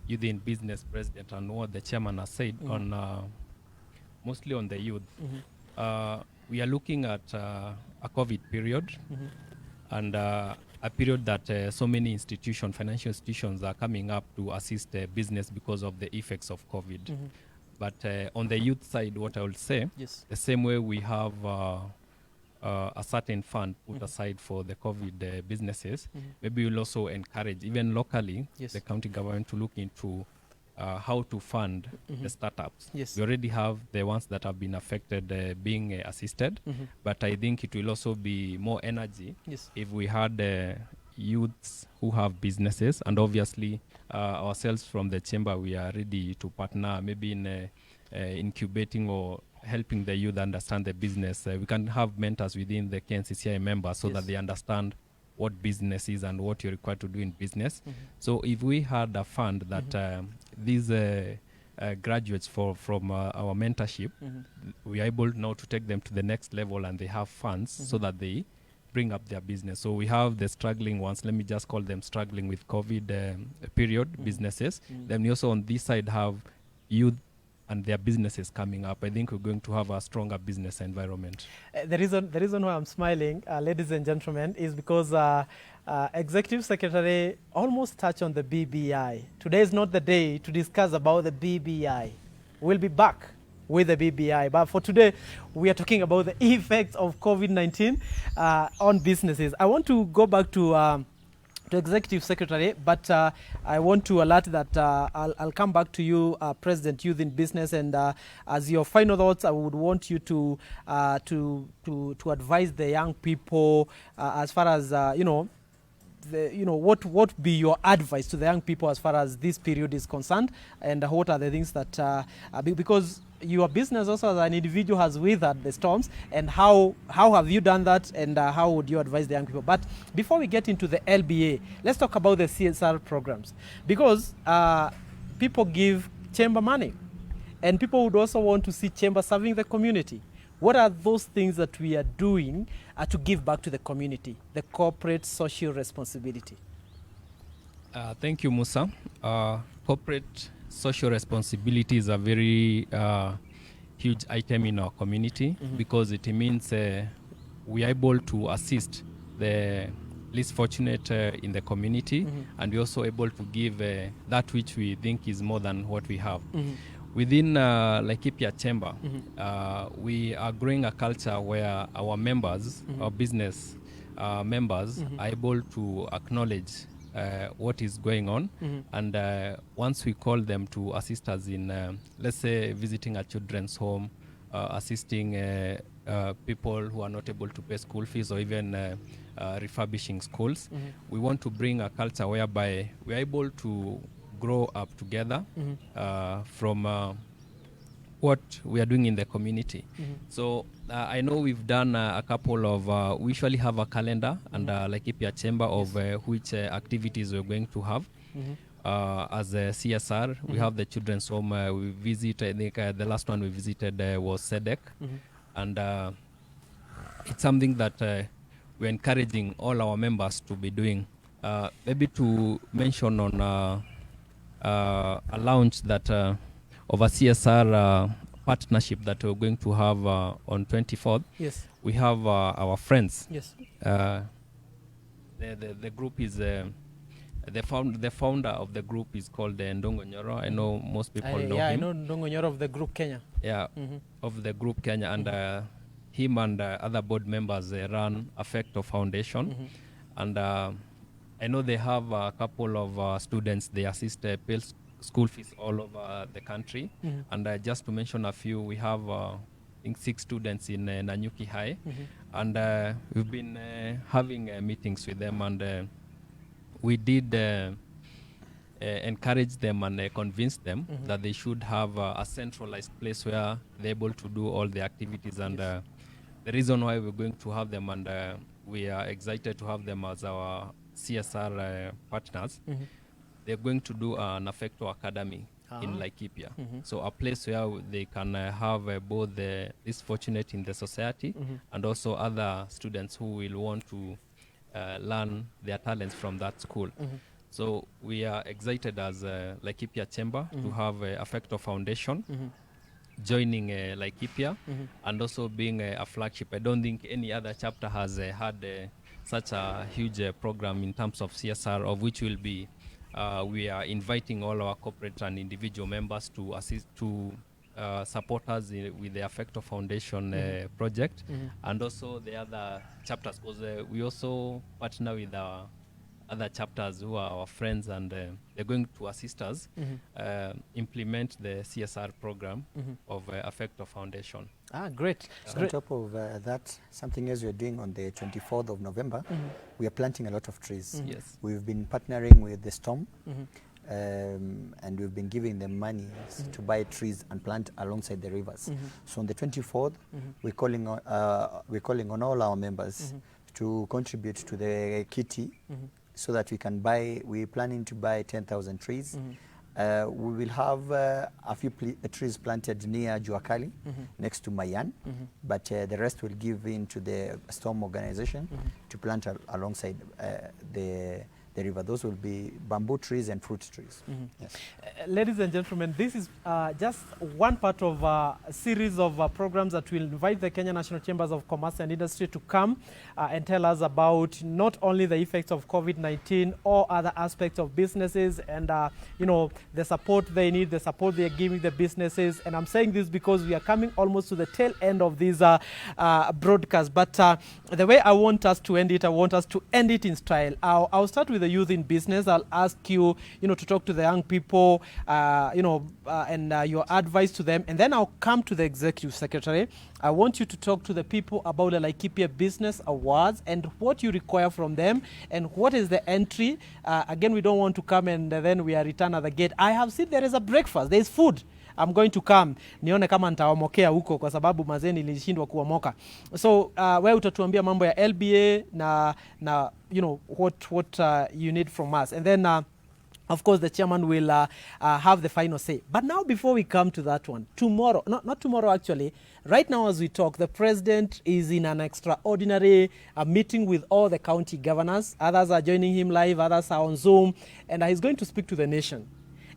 Youth in Business President and what the chairman has said on mostly on the youth. We are looking at a COVID period and a period that so many institutions, financial institutions, are coming up to assist business because of the effects of COVID. But on the youth side, what I will say, the same way we have a certain fund put aside for the COVID businesses, maybe we'll also encourage, even locally, the county government to look into how to fund the startups. We already have the ones that have been affected being assisted, but I think it will also be more energy if we had youths who have businesses, and obviously ourselves from the chamber, we are ready to partner maybe in incubating or helping the youth understand the business. We can have mentors within the KNCCI members so that they understand what business is and what you're required to do in business. So if we had a fund that these graduates from our mentorship, we are able now to take them to the next level, and they have funds so that they bring up their business. So we have the struggling ones, let me just call them struggling with COVID period businesses. Then we also on this side have youth and their businesses coming up. I think we're going to have a stronger business environment. The reason why I'm smiling, ladies and gentlemen, is because Executive Secretary almost touched on the BBI. Today is not the day to discuss about the BBI. We'll be back with the BBI, but for today, we are talking about the effects of COVID-19 on businesses. I want to go back to Executive Secretary, but I want to alert that I'll come back to you, President Youth in Business, and as your final thoughts, I would want you to advise the young people as far as what be your advice to the young people as far as this period is concerned, and what are the things that because your business also as an individual has weathered the storms, and how have you done that, and how would you advise the young people? But before we get into the LBA, let's talk about the CSR programs, because people give chamber money, and people would also want to see chamber serving the community. What are those things that we are doing to give back to the community, the corporate social responsibility? Thank you, Musa. Corporate social responsibility is a very huge item in our community, because it means we are able to assist the least fortunate in the community, and we're also able to give that which we think is more than what we have. Within Laikipia Chamber, we are growing a culture where our members, our business members, are able to acknowledge what is going on, and once we call them to assist us in, let's say, visiting a children's home, assisting people who are not able to pay school fees, or even refurbishing schools, we want to bring a culture whereby we are able to grow up together from what we are doing in the community. So I know we've done a couple of, we usually have a calendar and Laikipia Chamber of which activities we're going to have. As a CSR, we have the children's home. We visit, I think the last one we visited was SEDEC. And it's something that we're encouraging all our members to be doing. Maybe to mention on a launch that of a CSR partnership that we're going to have on 24th. Yes. We have our friends. Yes. The group is the founder of the group is called NJOROGE. I know most people know him. Yeah, I know NJOROGE of the group Kenya. Yeah, of the group Kenya, and him and other board members run Affecto Foundation, and I know they have a couple of students. They assist pay school fees all over the country. And just to mention a few, we have I think 6 students in Nanyuki High, and we've been having meetings with them, and we did encourage them and convince them that they should have a centralized place where they're able to do all the activities. And the reason why we're going to have them, and we are excited to have them as our CSR partners, they're going to do an Affecto Academy in Laikipia. So a place where they can have both the least fortunate in the society and also other students who will want to learn their talents from that school. So we are excited as Laikipia Chamber to have Affecto Foundation joining Laikipia and also being a flagship. I don't think any other chapter has had such a huge program in terms of CSR, of which will be we are inviting all our corporate and individual members to assist, to support us with the Affecto Foundation project, and also the other chapters, because we also partner with our other chapters who are our friends, and they're going to assist us implement the CSR program of Affecto Foundation. Great. So Great. on top of that, something else we're doing on the 24th of November, we are planting a lot of trees. Yes. We've been partnering with the Storm, and we've been giving them money to buy trees and plant alongside the rivers. So on the 24th, we're calling on all our members to contribute to the kitty, so that we can buy. We're planning to buy 10,000 trees, We will have a few trees planted near Juakali, next to Mayan, but the rest will give in to the Storm organization to plant alongside the river. Those will be bamboo trees and fruit trees. Yes. Ladies and gentlemen, this is just one part of a series of programs that will invite the Kenya National Chambers of Commerce and Industry to come and tell us about not only the effects of COVID-19 or other aspects of businesses and, you know, the support they need, the support they are giving the businesses. And I'm saying this because we are coming almost to the tail end of this broadcast. But the way I want us to end it, I want us to end it in style. I'll start with the youth in business. I'll ask you, to talk to the young people, and your advice to them. And then I'll come to the executive secretary. I want you to talk to the people about the Laikipia Business Awards and what you require from them and what is the entry. Again, we don't want to come and then we are returned at the gate. I have seen there is a breakfast. There is food. I'm going to come nione kama nitaomokea huko kwa sababu mazeni nilishindwa kuomoka. So wewe utatuambia mambo ya LBA na what you need from us, and then of course the chairman will have the final say. But now, before we come to that one, tomorrow, not tomorrow actually, right now as we talk, the president is in an extraordinary meeting with all the county governors. Others are joining him live, others are on Zoom, and he's going to speak to the nation.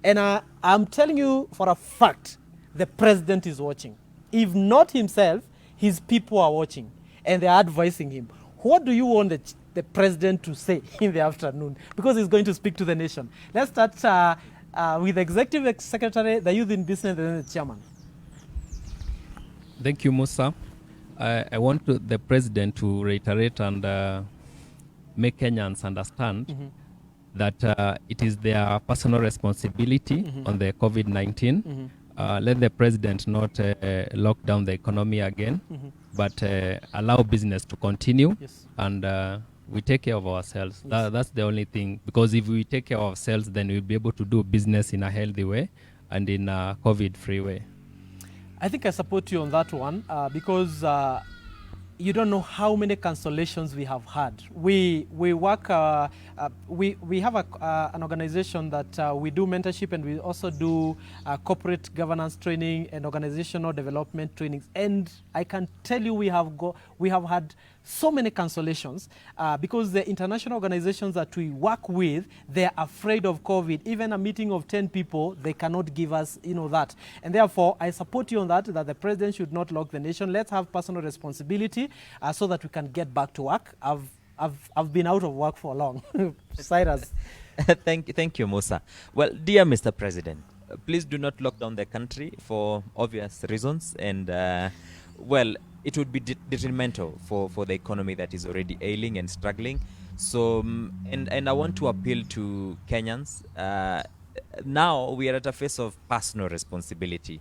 And I'm telling you for a fact, the president is watching. If not himself, his people are watching, and they're advising him. What do you want the president to say in the afternoon? Because he's going to speak to the nation. Let's start with the executive secretary, the youth in business, and then the chairman. Thank you, Musa. I want the president to reiterate and make Kenyans understand that it is their personal responsibility on the COVID-19. Let the president not lock down the economy again, but allow business to continue. Yes. And we take care of ourselves. Yes. That's the only thing. Because if we take care of ourselves, then we'll be able to do business in a healthy way and in a COVID-free way. I think I support you on that one because you don't know how many cancellations we have had. We work, we have an organization that we do mentorship, and we also do corporate governance training and organizational development trainings. And I can tell you we have had so many cancellations because the international organizations that we work with, they're afraid of COVID. Even a meeting of 10 people, they cannot give us, that. And therefore, I support you on that the president should not lock the nation. Let's have personal responsibility so that we can get back to work. I've been out of work for long. Cyrus. Thank you, Musa. Well, dear Mr. President, please do not lock down the country for obvious reasons, and it would be detrimental for the economy that is already ailing and struggling. So, and I want to appeal to Kenyans. Now we are at a phase of personal responsibility.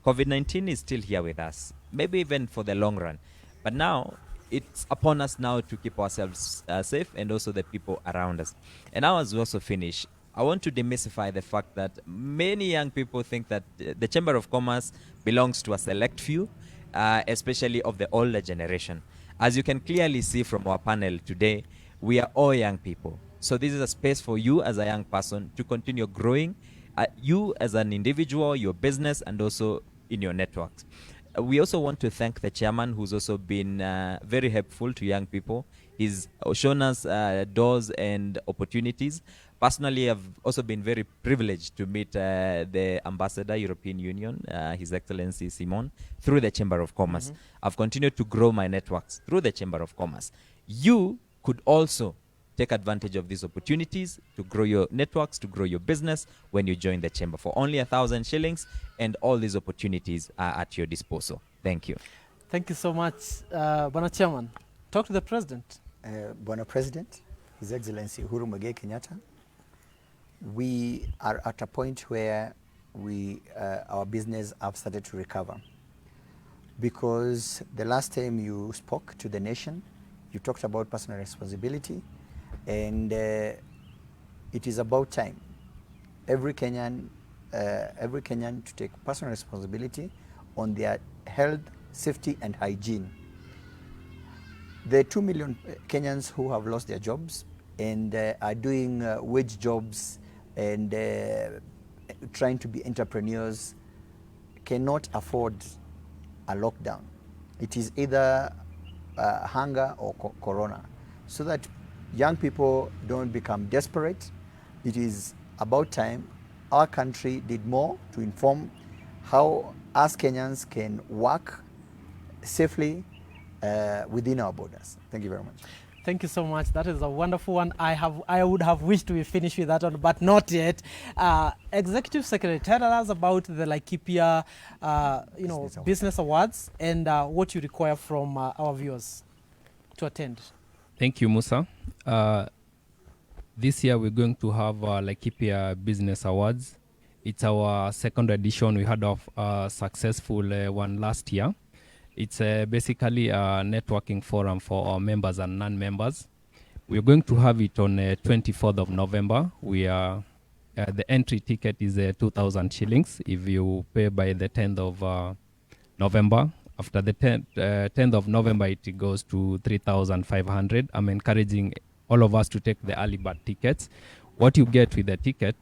COVID-19 is still here with us, maybe even for the long run. But now, it's upon us now to keep ourselves safe and also the people around us. And now as we also finish, I want to demystify the fact that many young people think that the Chamber of Commerce belongs to a select few, especially of the older generation. As you can clearly see from our panel today, we are all young people. So this is a space for you as a young person to continue growing, you as an individual, your business, and also in your networks. We also want to thank the chairman, who's also been very helpful to young people. He's shown us doors and opportunities. Personally, I've also been very privileged to meet the Ambassador, European Union, His Excellency Simon, through the Chamber of Commerce. I've continued to grow my networks through the Chamber of Commerce. You could also take advantage of these opportunities to grow your networks, to grow your business when you join the Chamber for only 1,000 shillings, and all these opportunities are at your disposal. Thank you. Thank you so much, Bwana Chairman. Talk to the President. Bwana President, His Excellency Uhuru Muigai Kenyatta, we are at a point where our business have started to recover, because the last time you spoke to the nation, you talked about personal responsibility, and it is about time every Kenyan to take personal responsibility on their health, safety, and hygiene. The 2 million Kenyans who have lost their jobs and are doing wage jobs and trying to be entrepreneurs cannot afford a lockdown. It is either hunger or corona. So that young people don't become desperate, it is about time our country did more to inform how us Kenyans can work safely within our borders. Thank you very much. Thank you so much. That is a wonderful one. I would have wished to be finished with that one, but not yet. Executive Secretary, tell us about the Laikipia, Business Awards and what you require from our viewers to attend. Thank you, Musa. This year we're going to have Laikipia Business Awards. It's our second edition. We had a successful one last year. It's basically a networking forum for our members and non-members. We're going to have it on 24th of November. We are the entry ticket is 2,000 shillings if you pay by the 10th of November. After the 10th of November, it goes to 3,500. I'm encouraging all of us to take the early bird tickets. What you get with the ticket,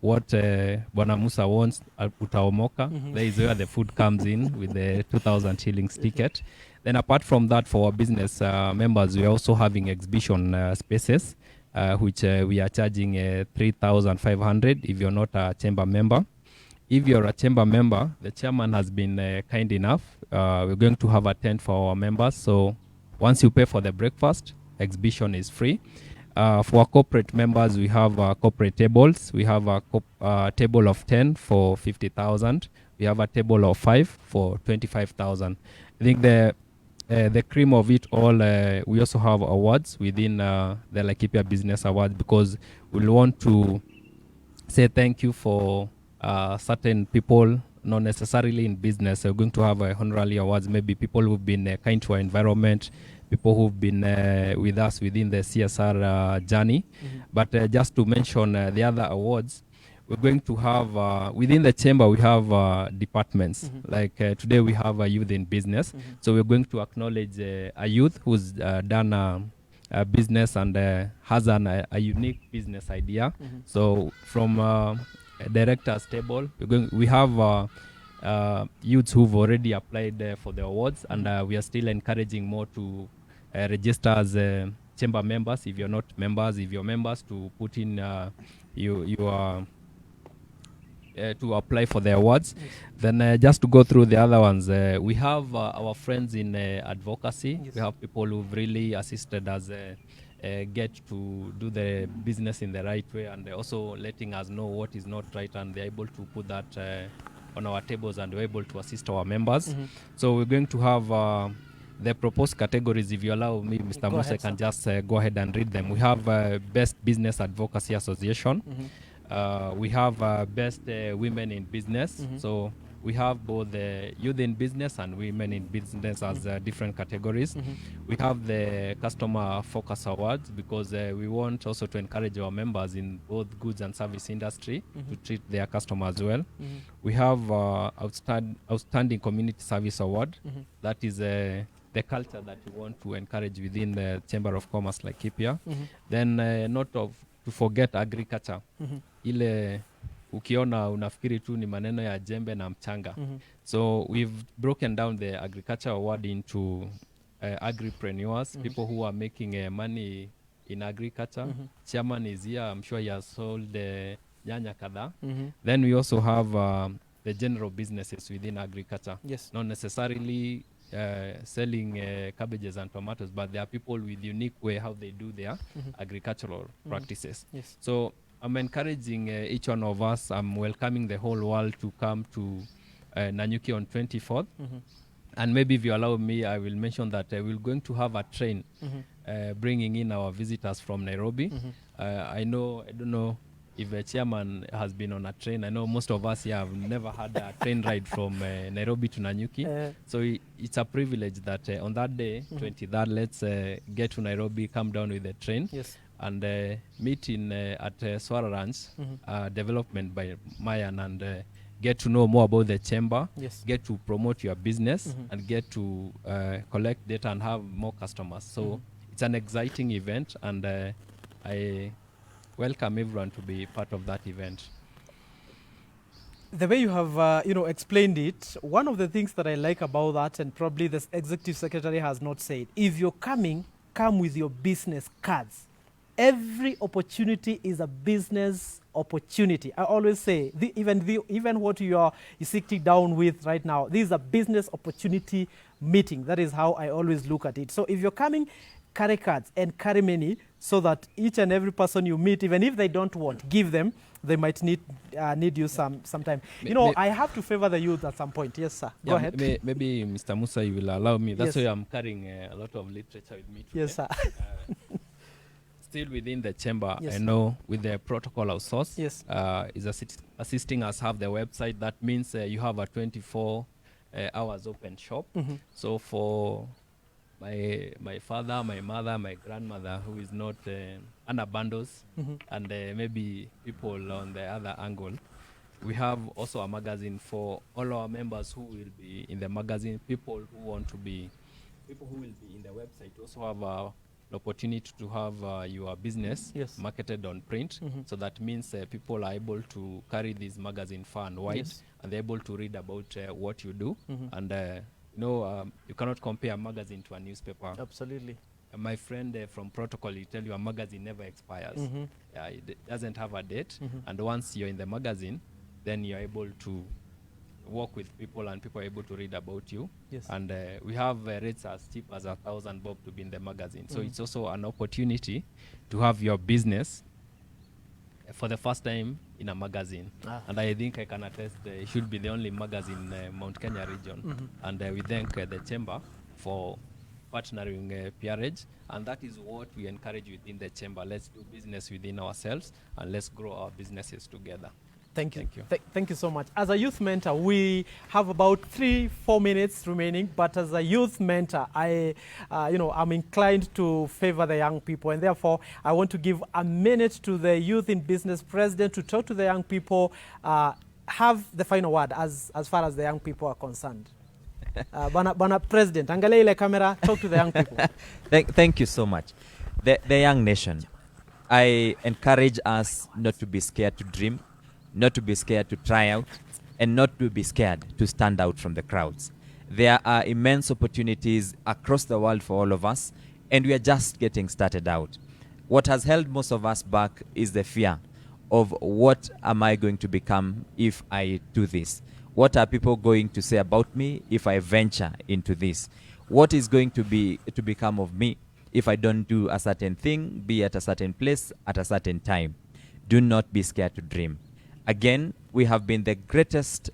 what Bwana Musa wants, utaomoka. There is where the food comes in with the 2,000 shillings ticket. Then apart from that, for our business members, we are also having exhibition spaces, which we are charging 3,500 if you're not a chamber member. If you're a chamber member, the chairman has been kind enough. We're going to have a tent for our members. So once you pay for the breakfast, exhibition is free. For our corporate members, we have corporate tables. We have a table of 10 for 50,000. We have a table of 5 for 25,000. I think the cream of it all, we also have awards within the Laikipia Business Awards, because we want to say thank you for certain people, not necessarily in business. We're going to have honorary awards, maybe people who've been kind to our environment, people who've been with us within the CSR journey. But just to mention the other awards, we're going to have, within the chamber, we have departments. Like today we have a youth in business. So we're going to acknowledge a youth who's done a business and has a unique business idea. So from director's table, we have youths who've already applied for the awards, and we are still encouraging more to register as chamber members. If you're not members, if you're members, to put in your to apply for the awards. Then just to go through the other ones, we have our friends in advocacy. We have people who've really assisted us get to do the business in the right way, and also letting us know what is not right, and they're able to put that on our tables, and we're able to assist our members. So we're going to have the proposed categories. If you allow me, Mr. Musa, can just go ahead and read them. We have Best Business Advocacy Association. We have Best Women in Business. So we have both youth in business and women in business as different categories. We have the Customer Focus Awards, because we want also to encourage our members in both goods and service industry to treat their customers well. We have Outstanding Community Service Award. That is the culture that we want to encourage within the Chamber of Commerce Laikipia. Then not to forget agriculture. Ile ukiona unafikiri tu ni maneno ya jembe na mchanga. So we've broken down the agriculture award into agripreneurs, people who are making money in agriculture. Chairman is here. I'm sure he has sold nyanya kadhaa. Then we also have the general businesses within agriculture. Not necessarily selling cabbages and tomatoes, but there are people with unique way how they do their agricultural practices. So I'm encouraging each one of us. I'm welcoming the whole world to come to Nanyuki on 24th. And maybe if you allow me, I will mention that we're going to have a train bringing in our visitors from Nairobi. I don't know if a chairman has been on a train. I know most of us here have never had a train ride from Nairobi to Nanyuki. So it's a privilege that on that day, 23rd, let's get to Nairobi, come down with the train. And meet in at Swara Ranch, development by Mayan, and get to know more about the chamber, get to promote your business, and get to collect data and have more customers. So it's an exciting event, and I welcome everyone to be part of that event. The way you have, explained it, one of the things that I like about that, and probably the executive secretary has not said, if you're coming, come with your business cards. Every opportunity is a business opportunity. I always say, even what you're sitting down with right now, this is a business opportunity meeting. That is how I always look at it. So if you're coming, carry cards and carry many, so that each and every person you meet, even if they don't want, give them. They might need you some time. I have to favor the youth at some point. Yes, sir. Go ahead. Maybe Mr. Musa, you will allow me. That's Yes. why I'm carrying a lot of literature with me today. Yes, sir. Still within the chamber, Yes. I know with the protocol outsource, Yes. is assisting us have the website. That means you have a 24 hours open shop. Mhm. So for my father, my mother, my grandmother, who is not under bundles, Mhm. and maybe people on the other angle, we have also a magazine for all our members who will be in the magazine. People who will be in the website also have an opportunity to have your business Yes. marketed on print. Mhm. So that means people are able to carry this magazine far and wide, Yes. and they're able to read about what you do. Mhm. And you cannot compare a magazine to a newspaper. Absolutely. My friend from Protocol, he tell you a magazine never expires. Mhm. It doesn't have a date. Mhm. And once you're in the magazine, then you're able to work with people, and people are able to read about you. Yes. And we have rates as cheap as 1,000 bob to be in the magazine. So Mhm. it's also an opportunity to have your business for the first time in a magazine. And I think I can attest it should be the only magazine in Mount Kenya region. Mhm. And we thank the chamber for partnering PRH, and that is what we encourage within the chamber. Let's do business within ourselves, and let's grow our businesses together. Thank you. Thank you. Thank you so much. As a youth mentor, we have about 3-4 minutes remaining. But as a youth mentor, I'm inclined to favor the young people, and therefore I want to give a minute to the Youth in Business president to talk to the young people. Have the final word as far as the young people are concerned. Bana President, angalia ile camera, talk to the young people. Thank you so much. The young nation, I encourage us not to be scared to dream, not to be scared to try out, and not to be scared to stand out from the crowds. There are immense opportunities across the world for all of us, and we are just getting started out. What has held most of us back is the fear of what am I going to become if I do this? What are people going to say about me if I venture into this? What is going to become of me if I don't do a certain thing, be at a certain place at a certain time? Do not be scared to dream. Again, we have been the greatest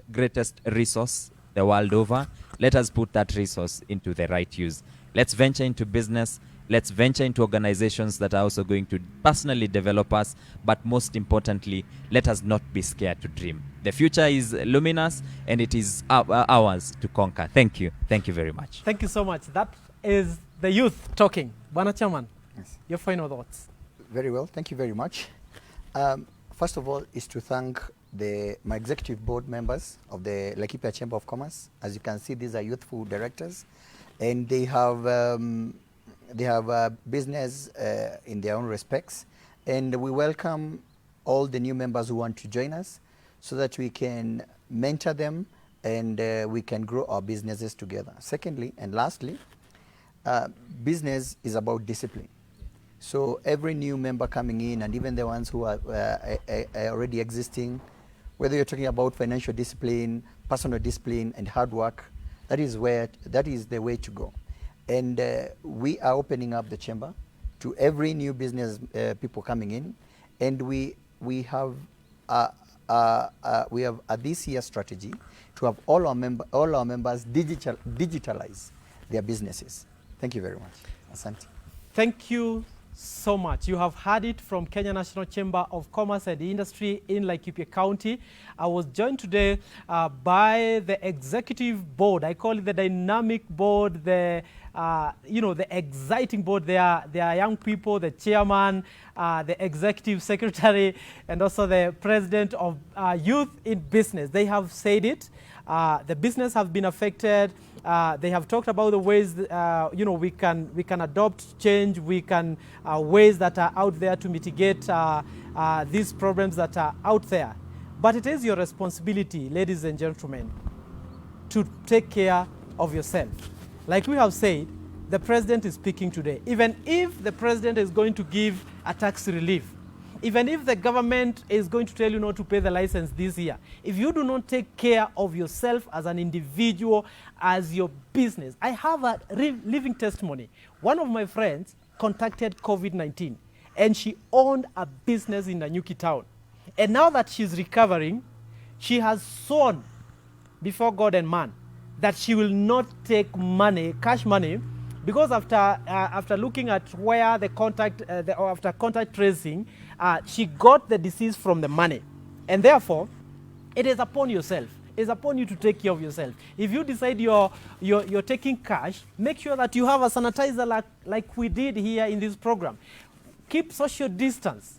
resource the world over. Let us put that resource into the right use. Let's venture into business. Let's venture into organizations that are also going to personally develop us. But most importantly, let us not be scared to dream. The future is luminous, and it is ours to conquer. Thank you. Thank you very much. Thank you so much. That is the youth talking. Bana Chairman, Yes. your final thoughts. Very well. Thank you very much. First of all, is to thank my executive board members of the Laikipia Chamber of Commerce. As you can see, these are youthful directors, and they have business in their own respects. And we welcome all the new members who want to join us, so that we can mentor them and we can grow our businesses together. Secondly, and lastly, business is about discipline. So every new member coming in, and even the ones who are already existing, whether you're talking about financial discipline, personal discipline, and hard work, that is the way to go. And we are opening up the chamber to every new business people coming in, and we have this year's strategy to have all our members digitalize their businesses. Thank you very much. Asante. Thank you so much. You have heard it from Kenya National Chamber of Commerce and Industry in Laikipia County. I was joined today by the executive board. I call it the dynamic board, the exciting board. They are young people, the chairman, the executive secretary, and also the president of Youth in Business. They have said it. The business has been affected. They have talked about the ways we can adopt change. We can ways that are out there to mitigate these problems that are out there. But it is your responsibility, ladies and gentlemen, to take care of yourself. Like we have said, the president is speaking today. Even if the president is going to give a tax relief, even if the government is going to tell you not to pay the license this year, if you do not take care of yourself as an individual, as your business. I have a living testimony. One of my friends contacted COVID-19 and she owned a business in Nanyuki town. And now that she's recovering, she has sworn before God and man that she will not take money, cash money, because after looking at where the contact, after contact tracing, she got the disease from the money. And therefore, it is upon yourself. It's upon you to take care of yourself. If you decide you're taking cash, make sure that you have a sanitizer like we did here in this program. Keep social distance.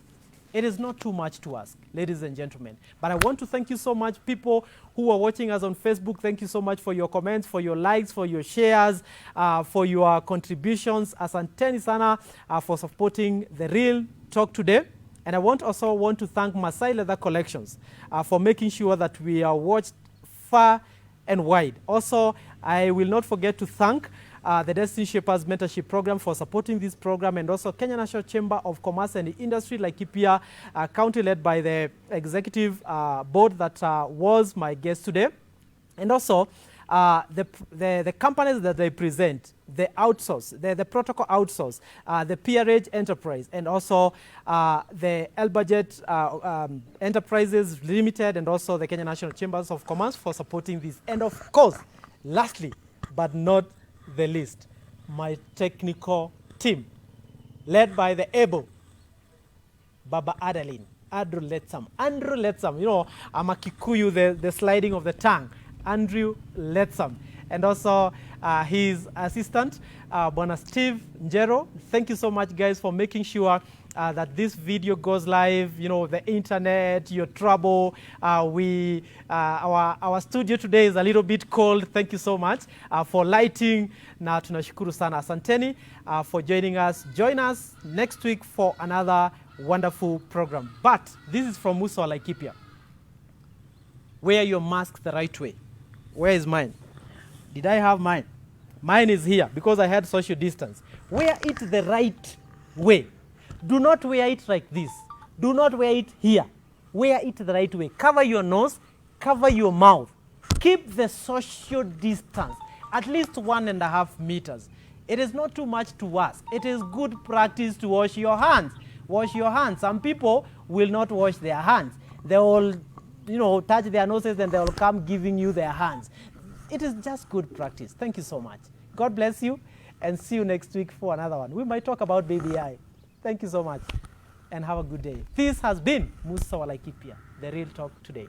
It is not too much to ask, ladies and gentlemen. But I want to thank you so much, people who are watching us on Facebook. Thank you so much for your comments, for your likes, for your shares, for your contributions. Asanteni sana for supporting The Real Talk today. And I also want to thank Masai Leather Collections for making sure that we are watched far and wide. Also, I will not forget to thank the Destiny Shapers Mentorship Program for supporting this program, and also Kenya National Chamber of Commerce and Industry, Laikipia County, led by the executive board that was my guest today. And also the companies that they present, the outsource, the protocol outsource, the PRH Enterprise, and also the L Budget Enterprises Limited, and also the Kenya National Chambers of Commerce for supporting this. And of course, lastly, but not the least, my technical team, led by the able Baba Adeline, Andrew Letsam. You know, I'm a Kikuyu, the sliding of the tongue. Andrew Letsam. And also his assistant, Bona Steve NJERU. Thank you so much, guys, for making sure that this video goes live. You know, the internet, your trouble. Our studio today is a little bit cold. Thank you so much for lighting. Na tunashukuru sana. Asanteni for joining us. Join us next week for another wonderful program. But this is from Musa Laikipia. Wear your mask the right way. Where is mine? Did I have mine? Mine is here because I had social distance. Wear it the right way. Do not wear it like this. Do not wear it here. Wear it the right way. Cover your nose, cover your mouth. Keep the social distance, at least 1.5 meters. It is not too much to ask. It is good practice to wash your hands. Wash your hands. Some people will not wash their hands. They will, you know, touch their noses and they will come giving you their hands. It is just good practice. Thank you so much. God bless you, and see you next week for another one. We might talk about baby eye. Thank you so much, and have a good day. This has been Musa wa Laikipia, The Real Talk today.